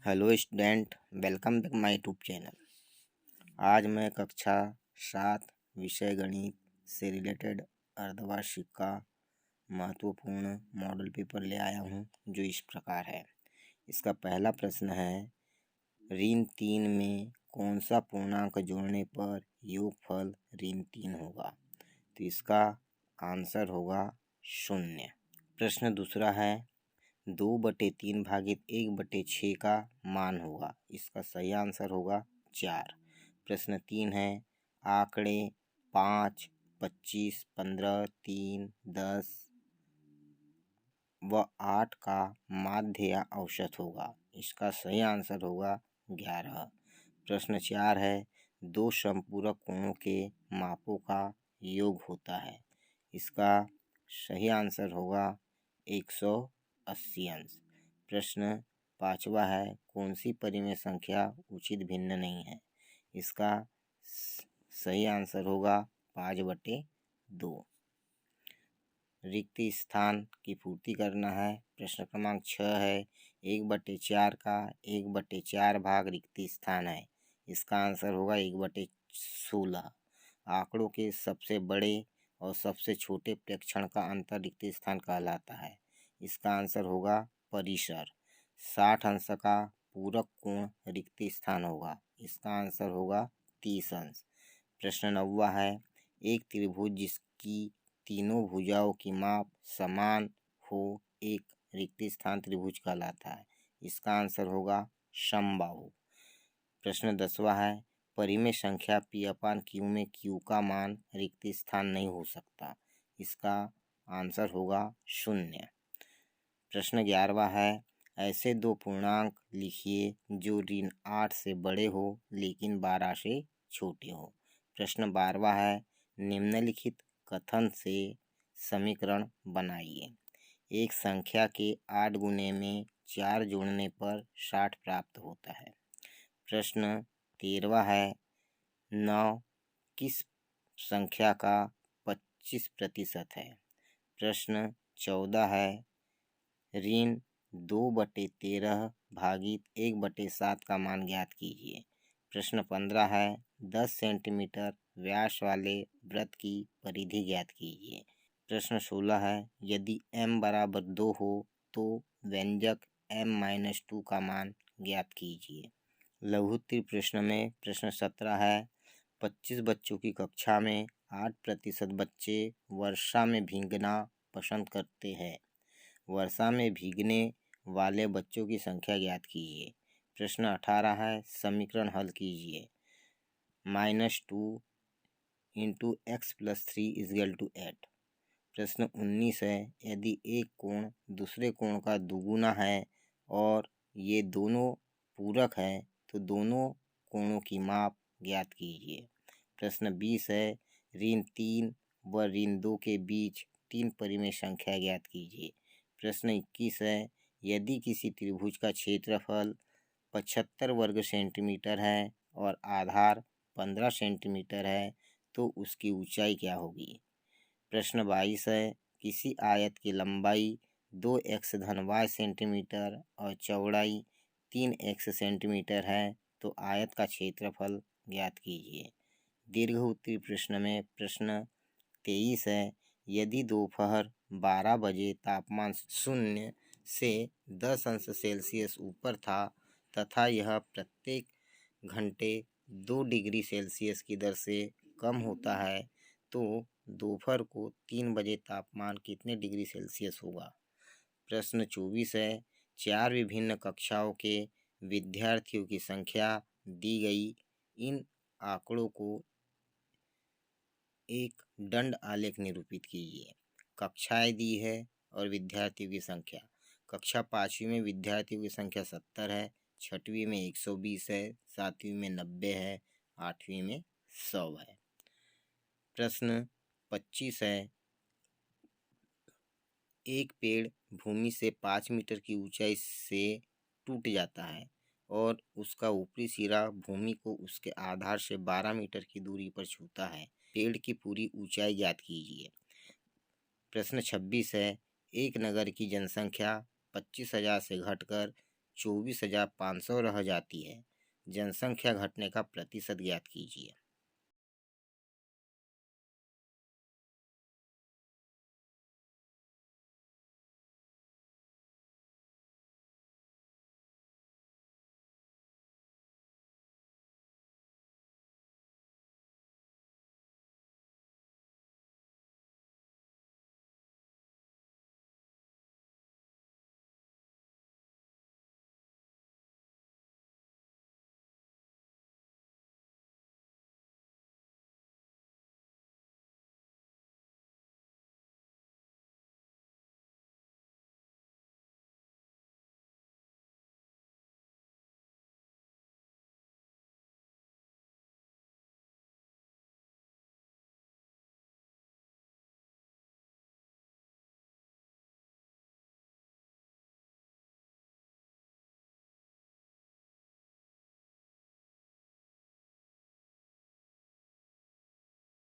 Hello student, welcome back my YouTube channel. आज मैं कक्षा 7 विषय गणित से रिलेटेड अर्धवार्षिक का महत्वपूर्ण मॉडल पेपर ले आया हूं, जो इस प्रकार है। इसका पहला प्रश्न है, ऋण 3 में कौन सा पूर्णांक जोड़ने पर योगफल ऋण 3 होगा? तो इसका आंसर होगा 0। प्रश्न दूसरा है, 2/3 भागित 1/6 का मान होगा। इसका सही आंसर होगा 4। प्रश्न 3 है, आंकड़े 5, 25, 15, 3, 10 व 8 का माध्य या औसत होगा। इसका सही आंसर होगा 11। प्रश्न 4 है, दो समपूरक कोणों के मापों का योग होता है। इसका सही आंसर होगा 180 अंश। प्रश्न 5वां है, कौन सी परिमेय संख्या उचित भिन्न नहीं है? इसका सही आंसर होगा 5/2। रिक्त स्थान की पूर्ति करना है। प्रश्न क्रमांक 6 है, 1/4 का 1/4 भाग रिक्त स्थान है। इसका आंसर होगा 1/16। आंकड़ों के सबसे बड़े और सबसे छोटे प्रेक्षण का अंतर रिक्त स्थान कहलाता है। इसका आंसर होगा परिसर। 60 अंश का पूरक कोण रिक्त स्थान होगा। इसका आंसर होगा 30 अंश। प्रश्न 9वां है, एक त्रिभुज जिसकी तीनों भुजाओं की माप समान हो एक रिक्त स्थान त्रिभुज कहलाता है। इसका आंसर होगा समबाहु। प्रश्न 10वां है, परिमेय संख्या P/Q में Q का मान रिक्त स्थान नहीं हो सकता। इसका आंसर होगा 0। प्रश्न 11वां है, ऐसे दो पूर्णांक लिखिए जो ऋण 8 से बड़े हो लेकिन 12 से छोटे हो। प्रश्न 12वां है, निम्नलिखित कथन से समीकरण बनाइए। एक संख्या के 8 गुने में 4 जोड़ने पर 60 प्राप्त होता है। प्रश्न 13वां है, 9 किस संख्या का 25% है? प्रश्न 14 है, ऋण 2/13 भागित 1/7 का मान ज्ञात कीजिए। प्रश्न 15 है, 10 सेंटीमीटर व्यास वाले वृत्त की परिधि ज्ञात कीजिए। प्रश्न 16 है, यदि m बराबर 2 हो तो व्यंजक m-2 का मान ज्ञात कीजिए। लघुत्तरीय प्रश्न में प्रश्न 17 है, 25 बच्चों की कक्षा में 8% बच्चे वर्षा में भीगना पसंद करते हैं। वर्षा में भीगने वाले बच्चों की संख्या ज्ञात कीजिए। प्रश्न 18 है, समीकरण हल कीजिए। -2 × x + 3 = 8। प्रश्न 19 है, यदि एक कोण दूसरे कोण का दुगुना है और ये दोनों पूरक हैं तो दोनों कोणों की माप ज्ञात कीजिए। प्रश्न 20 है, ऋण 3 व ऋण 2 के बीच 3 परिमेय संख्या ज्ञात कीजिए। प्रश्न 21 है, यदि किसी त्रिभुज का क्षेत्रफल 75 वर्ग सेंटीमीटर है और आधार 15 सेंटीमीटर है तो उसकी ऊंचाई क्या होगी? प्रश्न 22 है, किसी आयत की लंबाई 2x - y सेंटीमीटर और चौड़ाई 3x सेंटीमीटर है तो आयत का क्षेत्रफल ज्ञात कीजिए। दीर्घ उत्तरीय प्रश्न में प्रश्न 23 है, यदि दोपहर 12 बजे तापमान 0 से 10 अंश सेल्सियस ऊपर था तथा यह प्रत्येक घंटे 2 डिग्री सेल्सियस की दर से कम होता है तो दोपहर को 3 बजे तापमान कितने डिग्री सेल्सियस होगा? प्रश्न 24 है, 4 विभिन्न कक्षाओं के विद्यार्थियों की संख्या दी गई। इन आंकड़ों को एक दंड आलेख निरूपित कीजिए। कक्षाएं दी है और विद्यार्थियों की संख्या। कक्षा 5वीं में विद्यार्थियों की संख्या 70 है, 6वीं में 120 है, 7वीं में 90 है, 8वीं में 100 है। प्रश्न 25 है, एक पेड़ भूमि से 5 मीटर की ऊंचाई से टूट जाता है और उसका ऊपरी सिरा भूमि को उसके आधार से 12 मीटर की दूरी पर छूता है। पेड़ की पूरी ऊंचाई ज्ञात कीजिए। प्रश्न 26 है, एक नगर की जनसंख्या 25,000 से घटकर 24,500 रह जाती है। जनसंख्या घटने का प्रतिशत ज्ञात कीजिए।